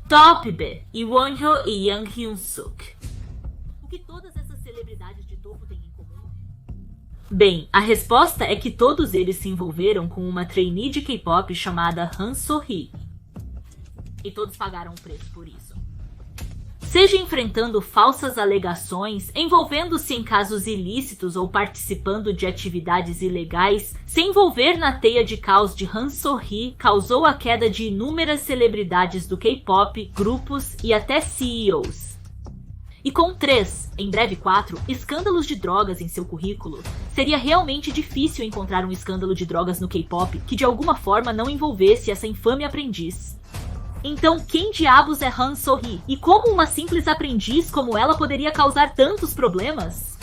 Top-B, Lee Won-ho e Yang Hyun-suk. O que todas essas celebridades de topo têm em comum? Bem, a resposta é que todos eles se envolveram com uma trainee de K-pop chamada Han So-hee. E todos pagaram um preço por isso. Seja enfrentando falsas alegações, envolvendo-se em casos ilícitos ou participando de atividades ilegais, se envolver na teia de caos de Han So-hee causou a queda de inúmeras celebridades do K-pop, grupos e até CEOs. E com 3, em breve 4, escândalos de drogas em seu currículo, seria realmente difícil encontrar um escândalo de drogas no K-pop que de alguma forma não envolvesse essa infame aprendiz. Então, quem diabos é Han So-hee? E como uma simples aprendiz como ela poderia causar tantos problemas?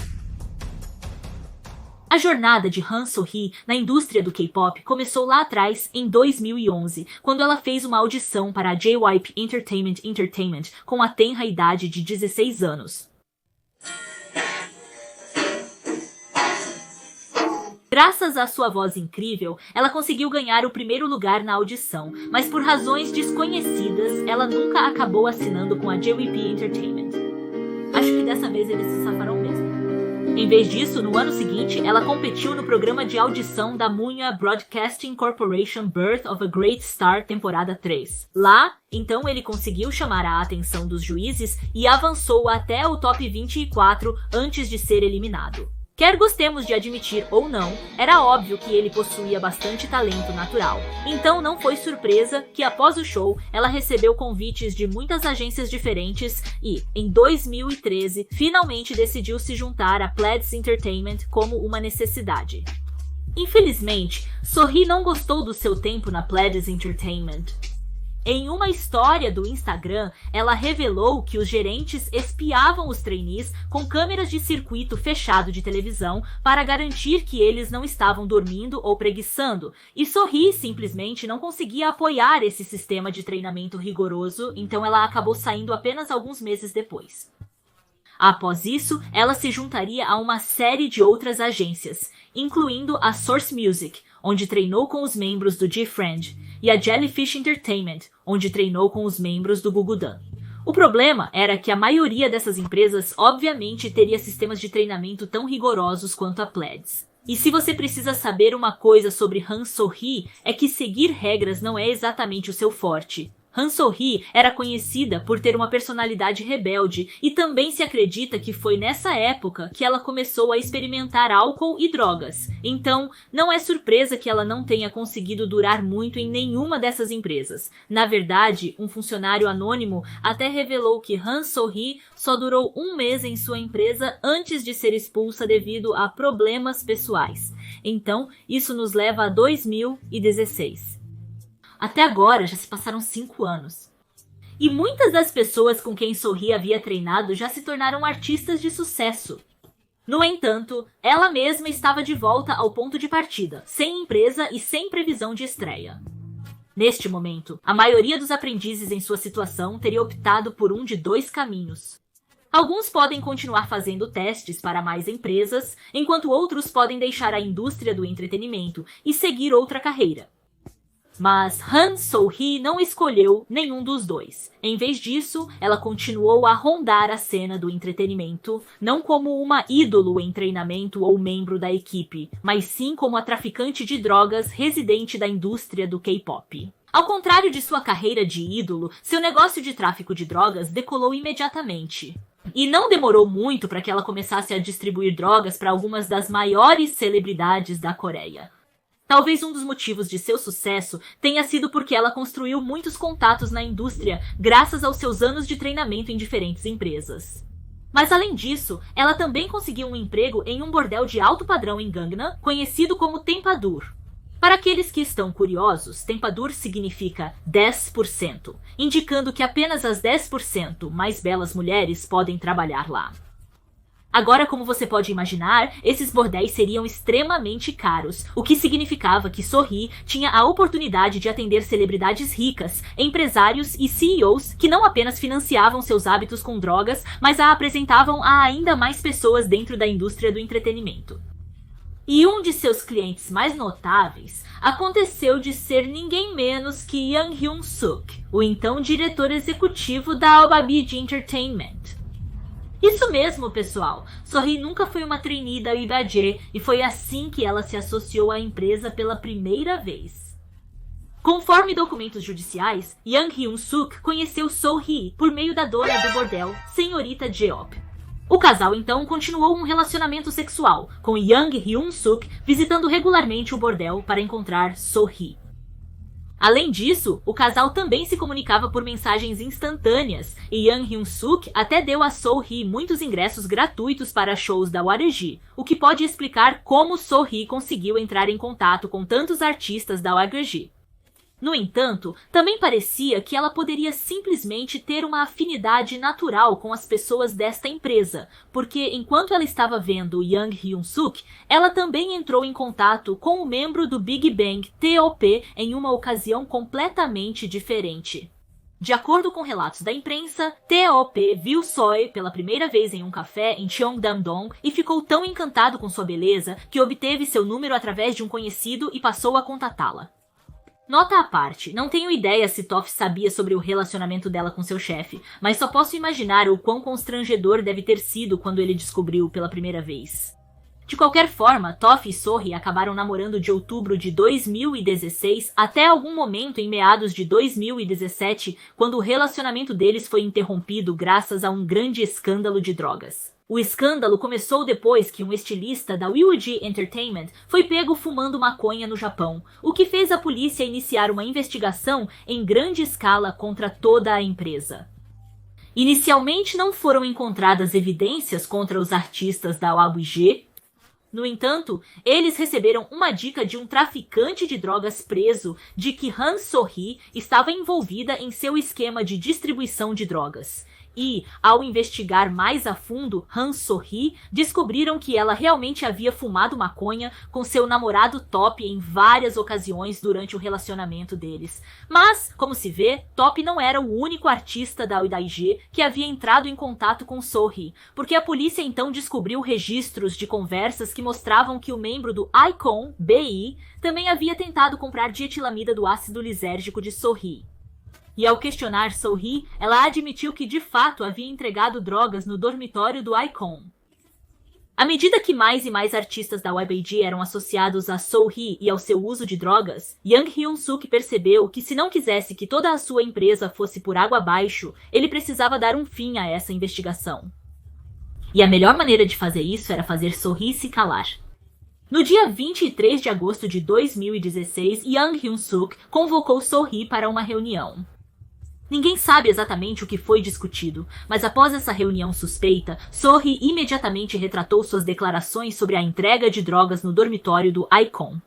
A jornada de Han So-hee na indústria do K-pop começou lá atrás, em 2011, quando ela fez uma audição para a JYP Entertainment com a tenra idade de 16 anos. Graças à sua voz incrível, ela conseguiu ganhar o primeiro lugar na audição, mas por razões desconhecidas, ela nunca acabou assinando com a JYP Entertainment. Acho que dessa vez eles se safaram mesmo. Em vez disso, no ano seguinte, ela competiu no programa de audição da Munhwa Broadcasting Corporation Birth of a Great Star, temporada 3. Lá, então ele conseguiu chamar a atenção dos juízes e avançou até o top 24 antes de ser eliminado. Quer gostemos de admitir ou não, era óbvio que ele possuía bastante talento natural. Então não foi surpresa que após o show, ela recebeu convites de muitas agências diferentes e, em 2013, finalmente decidiu se juntar à Pledis Entertainment como uma necessidade. Infelizmente, So-hee não gostou do seu tempo na Pledis Entertainment. Em uma história do Instagram, ela revelou que os gerentes espiavam os trainees com câmeras de circuito fechado de televisão para garantir que eles não estavam dormindo ou preguiçando, e So-hee simplesmente não conseguia apoiar esse sistema de treinamento rigoroso, então ela acabou saindo apenas alguns meses depois. Após isso, ela se juntaria a uma série de outras agências, incluindo a Source Music, onde treinou com os membros do G-Friend, e a Jellyfish Entertainment, onde treinou com os membros do Gugudan. O problema era que a maioria dessas empresas obviamente teria sistemas de treinamento tão rigorosos quanto a Pledis. E se você precisa saber uma coisa sobre Han So-hee, é que seguir regras não é exatamente o seu forte. Han So-hee era conhecida por ter uma personalidade rebelde e também se acredita que foi nessa época que ela começou a experimentar álcool e drogas. Então, não é surpresa que ela não tenha conseguido durar muito em nenhuma dessas empresas. Na verdade, um funcionário anônimo até revelou que Han So-hee só durou um mês em sua empresa antes de ser expulsa devido a problemas pessoais. Então, isso nos leva a 2016. Até agora já se passaram 5 anos. E muitas das pessoas com quem So-hee havia treinado já se tornaram artistas de sucesso. No entanto, ela mesma estava de volta ao ponto de partida, sem empresa e sem previsão de estreia. Neste momento, a maioria dos aprendizes em sua situação teria optado por um de 2 caminhos. Alguns podem continuar fazendo testes para mais empresas, enquanto outros podem deixar a indústria do entretenimento e seguir outra carreira. Mas Han So-hee não escolheu nenhum dos dois. Em vez disso, ela continuou a rondar a cena do entretenimento, não como uma ídolo em treinamento ou membro da equipe, mas sim como a traficante de drogas residente da indústria do K-pop. Ao contrário de sua carreira de ídolo, seu negócio de tráfico de drogas decolou imediatamente. E não demorou muito para que ela começasse a distribuir drogas para algumas das maiores celebridades da Coreia. Talvez um dos motivos de seu sucesso tenha sido porque ela construiu muitos contatos na indústria graças aos seus anos de treinamento em diferentes empresas. Mas além disso, ela também conseguiu um emprego em um bordel de alto padrão em Gangnam, conhecido como Tempadur. Para aqueles que estão curiosos, Tempadur significa 10%, indicando que apenas as 10% mais belas mulheres podem trabalhar lá. Agora, como você pode imaginar, esses bordéis seriam extremamente caros, o que significava que So-hee tinha a oportunidade de atender celebridades ricas, empresários e CEOs que não apenas financiavam seus hábitos com drogas, mas a apresentavam a ainda mais pessoas dentro da indústria do entretenimento. E um de seus clientes mais notáveis aconteceu de ser ninguém menos que Young Hyun-suk, o então diretor executivo da Alba-Beach Entertainment. Isso mesmo, pessoal. So-hee nunca foi uma trainee da Udaje e foi assim que ela se associou à empresa pela primeira vez. Conforme documentos judiciais, Young Hyun-suk conheceu So-hee por meio da dona do bordel, Senhorita Jeop. O casal então continuou um relacionamento sexual, com Young Hyun-suk visitando regularmente o bordel para encontrar So-hee. Além disso, o casal também se comunicava por mensagens instantâneas, e Young Hyun-suk até deu a So-hee muitos ingressos gratuitos para shows da YG, o que pode explicar como So-hee conseguiu entrar em contato com tantos artistas da YG. No entanto, também parecia que ela poderia simplesmente ter uma afinidade natural com as pessoas desta empresa, porque enquanto ela estava vendo Young Hyun-suk, ela também entrou em contato com um membro do Big Bang, T.O.P., em uma ocasião completamente diferente. De acordo com relatos da imprensa, T.O.P. viu Soe pela primeira vez em um café em Cheongdam-dong e ficou tão encantado com sua beleza que obteve seu número através de um conhecido e passou a contatá-la. Nota à parte, não tenho ideia se Toff sabia sobre o relacionamento dela com seu chefe, mas só posso imaginar o quão constrangedor deve ter sido quando ele descobriu pela primeira vez. De qualquer forma, Toff e So-hee acabaram namorando de outubro de 2016 até algum momento em meados de 2017, quando o relacionamento deles foi interrompido graças a um grande escândalo de drogas. O escândalo começou depois que um estilista da YG Entertainment foi pego fumando maconha no Japão, o que fez a polícia iniciar uma investigação em grande escala contra toda a empresa. Inicialmente não foram encontradas evidências contra os artistas da YG. No entanto, eles receberam uma dica de um traficante de drogas preso de que Han So-hee estava envolvida em seu esquema de distribuição de drogas. E, ao investigar mais a fundo Han So-hee, descobriram que ela realmente havia fumado maconha com seu namorado Top em várias ocasiões durante o relacionamento deles. Mas, como se vê, Top não era o único artista da YG que havia entrado em contato com So-hee, porque a polícia então descobriu registros de conversas que mostravam que o membro do iKON, BI, também havia tentado comprar dietilamida do ácido lisérgico de So-hee. E ao questionar So-hee, ela admitiu que de fato havia entregado drogas no dormitório do iKON. À medida que mais e mais artistas da YG eram associados a So-hee e ao seu uso de drogas, Young Hyun-suk percebeu que se não quisesse que toda a sua empresa fosse por água abaixo, ele precisava dar um fim a essa investigação. E a melhor maneira de fazer isso era fazer So-hee se calar. No dia 23 de agosto de 2016, Young Hyun-suk convocou So-hee para uma reunião. Ninguém sabe exatamente o que foi discutido, mas após essa reunião suspeita, So-hee imediatamente retratou suas declarações sobre a entrega de drogas no dormitório do iKON.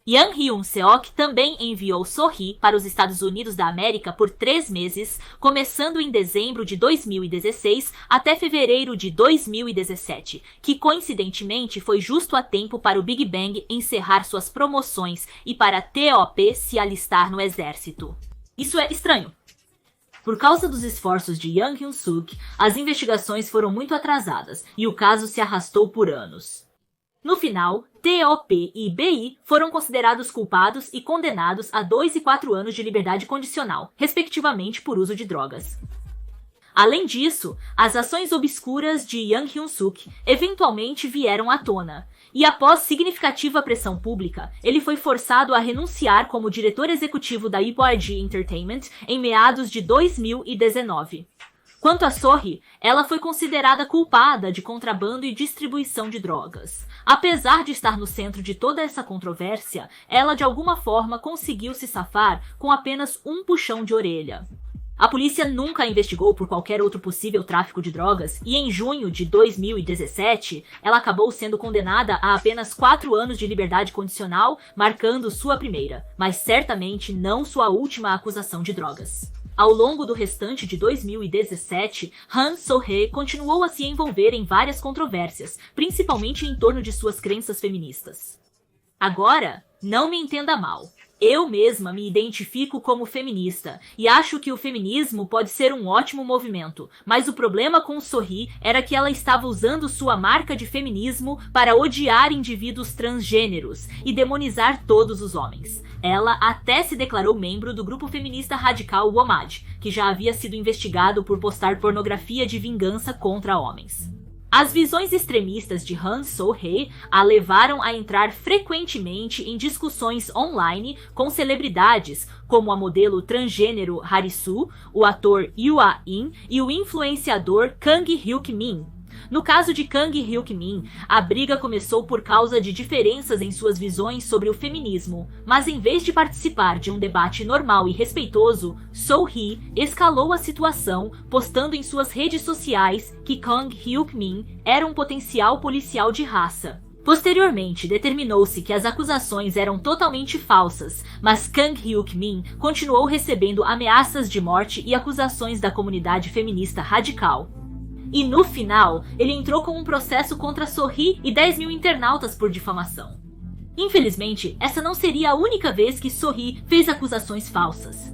Young Hyun-seok também enviou So-hee para os Estados Unidos da América por 3 meses, começando em dezembro de 2016 até fevereiro de 2017, que coincidentemente foi justo a tempo para o Big Bang encerrar suas promoções e para T.O.P. se alistar no exército. Isso é estranho. Por causa dos esforços de Young Hyun-suk, as investigações foram muito atrasadas e o caso se arrastou por anos. No final, T.O.P. e BI foram considerados culpados e condenados a 2 e 4 anos de liberdade condicional, respectivamente por uso de drogas. Além disso, as ações obscuras de Young Hyun-suk eventualmente vieram à tona, e após significativa pressão pública, ele foi forçado a renunciar como diretor executivo da YG Entertainment em meados de 2019. Quanto a So-hee, ela foi considerada culpada de contrabando e distribuição de drogas. Apesar de estar no centro de toda essa controvérsia, ela de alguma forma conseguiu se safar com apenas um puxão de orelha. A polícia nunca a investigou por qualquer outro possível tráfico de drogas e em junho de 2017, ela acabou sendo condenada a apenas 4 anos de liberdade condicional, marcando sua primeira, mas certamente não sua última acusação de drogas. Ao longo do restante de 2017, Han So-hee continuou a se envolver em várias controvérsias, principalmente em torno de suas crenças feministas. Agora, não me entenda mal. Eu mesma me identifico como feminista e acho que o feminismo pode ser um ótimo movimento, mas o problema com Sohee era que ela estava usando sua marca de feminismo para odiar indivíduos transgêneros e demonizar todos os homens. Ela até se declarou membro do grupo feminista radical WOMAD, que já havia sido investigado por postar pornografia de vingança contra homens. As visões extremistas de Han So-hee a levaram a entrar frequentemente em discussões online com celebridades como a modelo transgênero Harisu, o ator Yoo Ah-in e o influenciador Kang Hyuk-min. No caso de Kang Hyuk-min, a briga começou por causa de diferenças em suas visões sobre o feminismo, mas em vez de participar de um debate normal e respeitoso, So-hee escalou a situação, postando em suas redes sociais que Kang Hyuk-min era um potencial policial de raça. Posteriormente, determinou-se que as acusações eram totalmente falsas, mas Kang Hyuk-min continuou recebendo ameaças de morte e acusações da comunidade feminista radical. E no final, ele entrou com um processo contra Sohee e 10 mil internautas por difamação. Infelizmente, essa não seria a única vez que Sohee fez acusações falsas.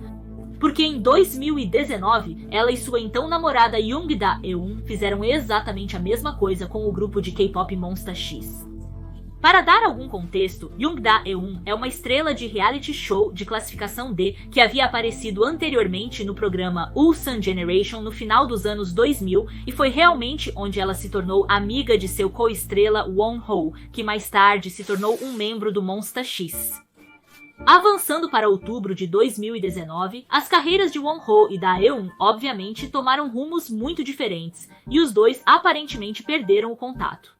Porque em 2019, ela e sua então namorada Yoongda-eun fizeram exatamente a mesma coisa com o grupo de K-pop Monsta X. Para dar algum contexto, Yoongda-eun é uma estrela de reality show de classificação D que havia aparecido anteriormente no programa Ulsan Generation no final dos anos 2000 e foi realmente onde ela se tornou amiga de seu co-estrela Wonho, que mais tarde se tornou um membro do Monsta X. Avançando para outubro de 2019, as carreiras de Wonho e da Eun obviamente tomaram rumos muito diferentes e os dois aparentemente perderam o contato.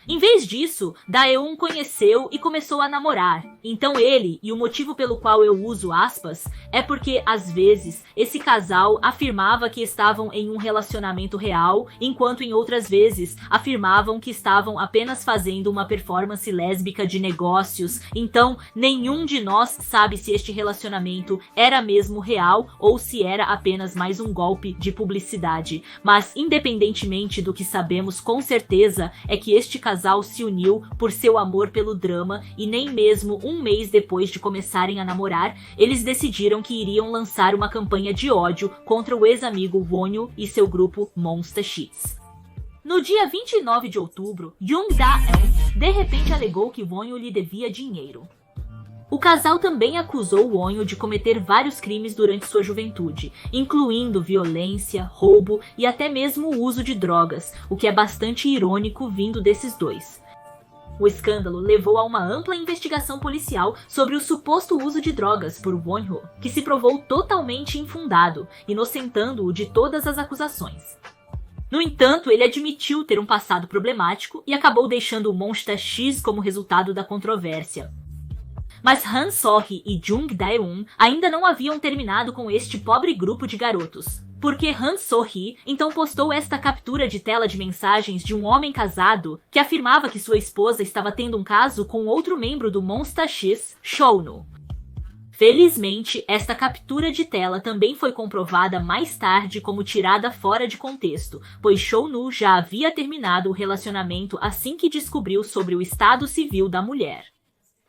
Em vez disso, Daeun conheceu e começou a namorar. Então ele, e o motivo pelo qual eu uso aspas, é porque às vezes esse casal afirmava que estavam em um relacionamento real, enquanto em outras vezes afirmavam que estavam apenas fazendo uma performance lésbica de negócios. Então nenhum de nós sabe se este relacionamento era mesmo real ou se era apenas mais um golpe de publicidade. Mas independentemente do que sabemos com certeza é que este casal se uniu por seu amor pelo drama e nem mesmo um mês depois de começarem a namorar, eles decidiram que iriam lançar uma campanha de ódio contra o ex-amigo Wonho e seu grupo Monsta X. No dia 29 de outubro, Yoongda-eun de repente alegou que Wonho lhe devia dinheiro. O casal também acusou Wonho de cometer vários crimes durante sua juventude, incluindo violência, roubo e até mesmo o uso de drogas, o que é bastante irônico vindo desses dois. O escândalo levou a uma ampla investigação policial sobre o suposto uso de drogas por Wonho, que se provou totalmente infundado, inocentando-o de todas as acusações. No entanto, ele admitiu ter um passado problemático e acabou deixando o Monsta X como resultado da controvérsia. Mas Han So-hee e Yoongda-eun ainda não haviam terminado com este pobre grupo de garotos. Porque Han So-hee então postou esta captura de tela de mensagens de um homem casado que afirmava que sua esposa estava tendo um caso com outro membro do Monsta X, Shownu. Felizmente, esta captura de tela também foi comprovada mais tarde como tirada fora de contexto, pois Shownu já havia terminado o relacionamento assim que descobriu sobre o estado civil da mulher.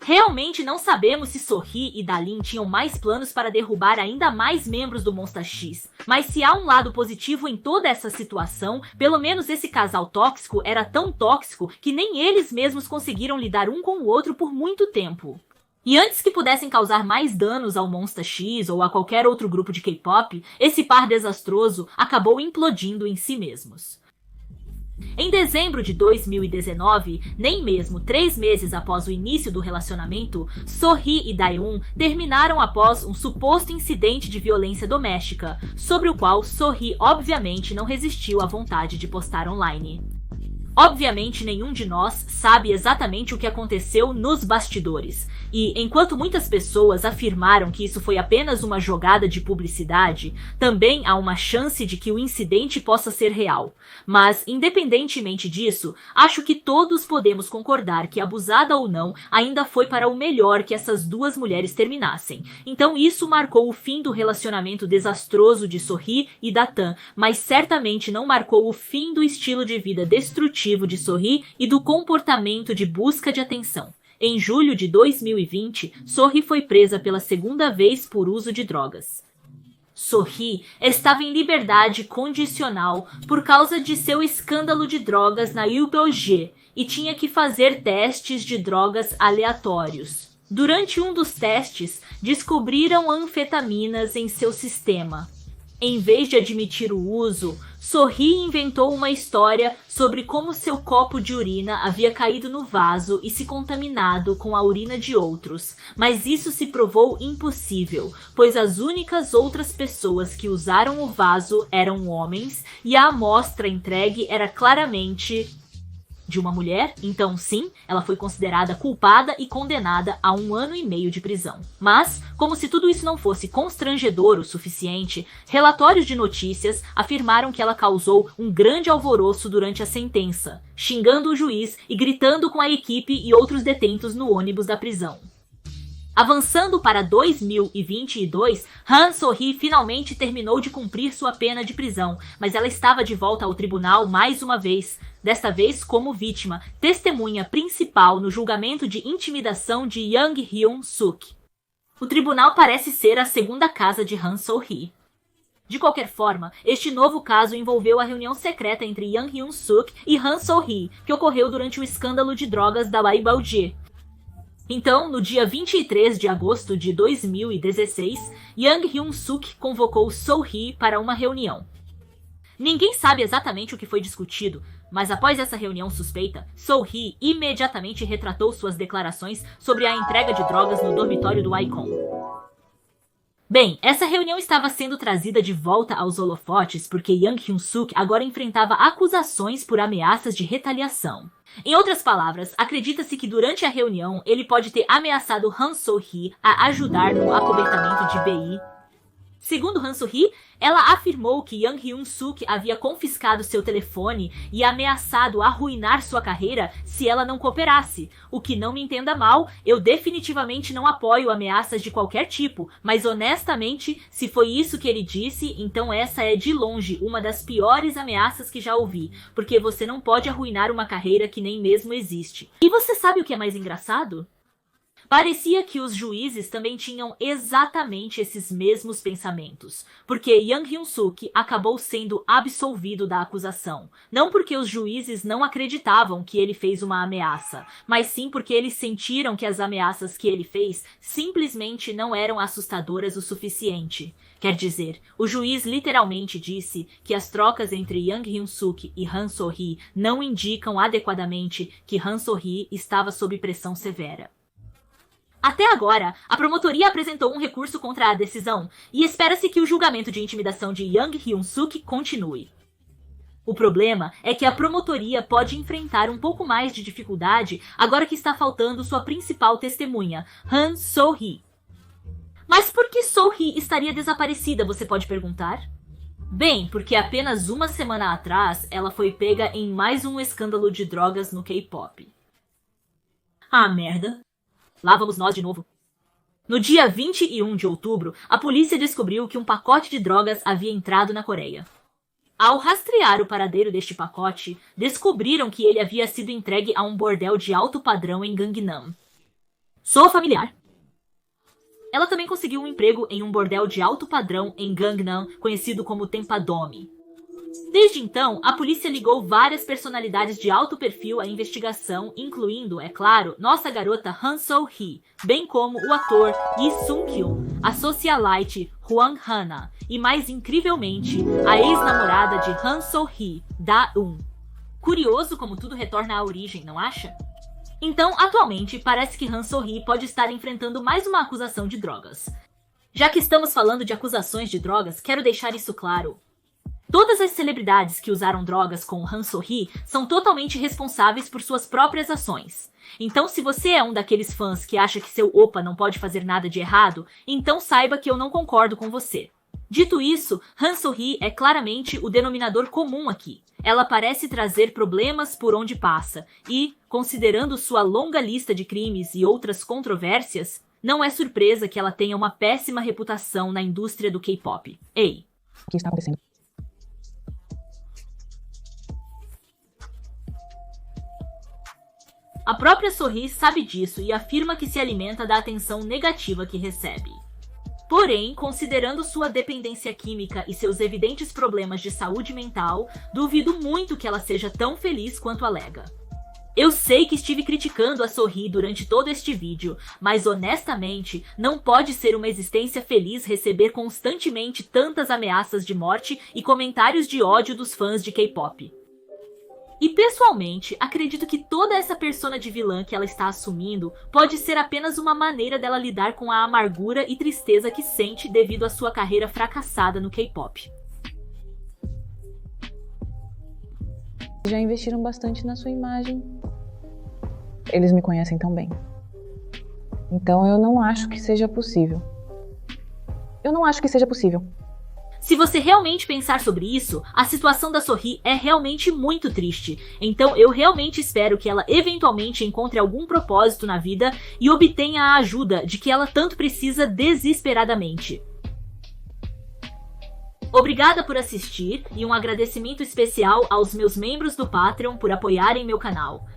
Realmente não sabemos se Sohee e Dalin tinham mais planos para derrubar ainda mais membros do Monsta X, mas se há um lado positivo em toda essa situação, pelo menos esse casal tóxico era tão tóxico que nem eles mesmos conseguiram lidar um com o outro por muito tempo. E antes que pudessem causar mais danos ao Monsta X ou a qualquer outro grupo de K-pop, esse par desastroso acabou implodindo em si mesmos. Em dezembro de 2019, nem mesmo 3 meses após o início do relacionamento, Sohee e Daeun terminaram após um suposto incidente de violência doméstica, sobre o qual Sohee obviamente não resistiu à vontade de postar online. Obviamente nenhum de nós sabe exatamente o que aconteceu nos bastidores, e enquanto muitas pessoas afirmaram que isso foi apenas uma jogada de publicidade, também há uma chance de que o incidente possa ser real. Mas, independentemente disso, acho que todos podemos concordar que, abusada ou não, ainda foi para o melhor que essas duas mulheres terminassem. Então isso marcou o fim do relacionamento desastroso de Sohee e da Tan, mas certamente não marcou o fim do estilo de vida destrutivo de Sohee e do comportamento de busca de atenção. Em julho de 2020, So-hee foi presa pela segunda vez por uso de drogas. So-hee estava em liberdade condicional por causa de seu escândalo de drogas na Uboge e tinha que fazer testes de drogas aleatórios. Durante um dos testes, descobriram anfetaminas em seu sistema. Em vez de admitir o uso, So-hee inventou uma história sobre como seu copo de urina havia caído no vaso e se contaminado com a urina de outros, mas isso se provou impossível, pois as únicas outras pessoas que usaram o vaso eram homens e a amostra entregue era claramente de uma mulher, então sim, ela foi considerada culpada e condenada a 1 ano e meio de prisão. Mas, como se tudo isso não fosse constrangedor o suficiente, relatórios de notícias afirmaram que ela causou um grande alvoroço durante a sentença, xingando o juiz e gritando com a equipe e outros detentos no ônibus da prisão. Avançando para 2022, Han So-hee finalmente terminou de cumprir sua pena de prisão, mas ela estava de volta ao tribunal mais uma vez, desta vez como vítima, testemunha principal no julgamento de intimidação de Young Hyun-suk. O tribunal parece ser a segunda casa de Han So-hee. De qualquer forma, este novo caso envolveu a reunião secreta entre Young Hyun-suk e Han So-hee, que ocorreu durante o escândalo de drogas da Uboge. Então, no dia 23 de agosto de 2016, Young Hyun-suk convocou So-hee para uma reunião. Ninguém sabe exatamente o que foi discutido, mas após essa reunião suspeita, So-hee imediatamente retratou suas declarações sobre a entrega de drogas no dormitório do Icon. Bem, essa reunião estava sendo trazida de volta aos holofotes porque Young Hyun-suk agora enfrentava acusações por ameaças de retaliação. Em outras palavras, acredita-se que durante a reunião ele pode ter ameaçado Han So-hee a ajudar no acobertamento de BI. Segundo Han So-hee, ela afirmou que Young Hyun-suk havia confiscado seu telefone e ameaçado arruinar sua carreira se ela não cooperasse. O que não me entenda mal, eu definitivamente não apoio ameaças de qualquer tipo, mas honestamente, se foi isso que ele disse, então essa é de longe uma das piores ameaças que já ouvi, porque você não pode arruinar uma carreira que nem mesmo existe. E você sabe o que é mais engraçado? Parecia que os juízes também tinham exatamente esses mesmos pensamentos, porque Young Hyun-suk acabou sendo absolvido da acusação, não porque os juízes não acreditavam que ele fez uma ameaça, mas sim porque eles sentiram que as ameaças que ele fez simplesmente não eram assustadoras o suficiente. Quer dizer, o juiz literalmente disse que as trocas entre Young Hyun-suk e Han So-hee não indicam adequadamente que Han So-hee estava sob pressão severa. Até agora, a promotoria apresentou um recurso contra a decisão e espera-se que o julgamento de intimidação de Young Hyun-suk continue. O problema é que a promotoria pode enfrentar um pouco mais de dificuldade agora que está faltando sua principal testemunha, Han So-hee. Mas por que So-hee estaria desaparecida, você pode perguntar? Bem, porque apenas uma semana atrás ela foi pega em mais um escândalo de drogas no K-pop. Ah, merda. Lá vamos nós de novo. No dia 21 de outubro, a polícia descobriu que um pacote de drogas havia entrado na Coreia. Ao rastrear o paradeiro deste pacote, descobriram que ele havia sido entregue a um bordel de alto padrão em Gangnam. Sou familiar. Ela também conseguiu um emprego em um bordel de alto padrão em Gangnam, conhecido como Tempadome. Desde então, a polícia ligou várias personalidades de alto perfil à investigação, incluindo, é claro, nossa garota Han So-hee, bem como o ator Lee Sung-kyun, a socialite Hwang Hana e, mais incrivelmente, a ex-namorada de Han So-hee, Da-eun. Curioso como tudo retorna à origem, não acha? Então, atualmente, parece que Han So-hee pode estar enfrentando mais uma acusação de drogas. Já que estamos falando de acusações de drogas, quero deixar isso claro. Todas as celebridades que usaram drogas com Han So-hee são totalmente responsáveis por suas próprias ações. Então, se você é um daqueles fãs que acha que seu opa não pode fazer nada de errado, então saiba que eu não concordo com você. Dito isso, Han So-hee é claramente o denominador comum aqui. Ela parece trazer problemas por onde passa e, considerando sua longa lista de crimes e outras controvérsias, não é surpresa que ela tenha uma péssima reputação na indústria do K-pop. Ei! O que está acontecendo? A própria Sorri sabe disso e afirma que se alimenta da atenção negativa que recebe. Porém, considerando sua dependência química e seus evidentes problemas de saúde mental, duvido muito que ela seja tão feliz quanto alega. Eu sei que estive criticando a Sorri durante todo este vídeo, mas honestamente, não pode ser uma existência feliz receber constantemente tantas ameaças de morte e comentários de ódio dos fãs de K-pop. E pessoalmente, acredito que toda essa persona de vilã que ela está assumindo pode ser apenas uma maneira dela lidar com a amargura e tristeza que sente devido à sua carreira fracassada no K-pop. Já investiram bastante na sua imagem. Eles me conhecem tão bem. Então eu não acho que seja possível. Se você realmente pensar sobre isso, a situação da Sorri é realmente muito triste. Então eu realmente espero que ela eventualmente encontre algum propósito na vida e obtenha a ajuda de que ela tanto precisa desesperadamente. Obrigada por assistir e um agradecimento especial aos meus membros do Patreon por apoiarem meu canal.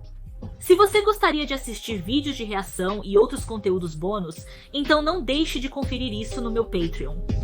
Se você gostaria de assistir vídeos de reação e outros conteúdos bônus, então não deixe de conferir isso no meu Patreon.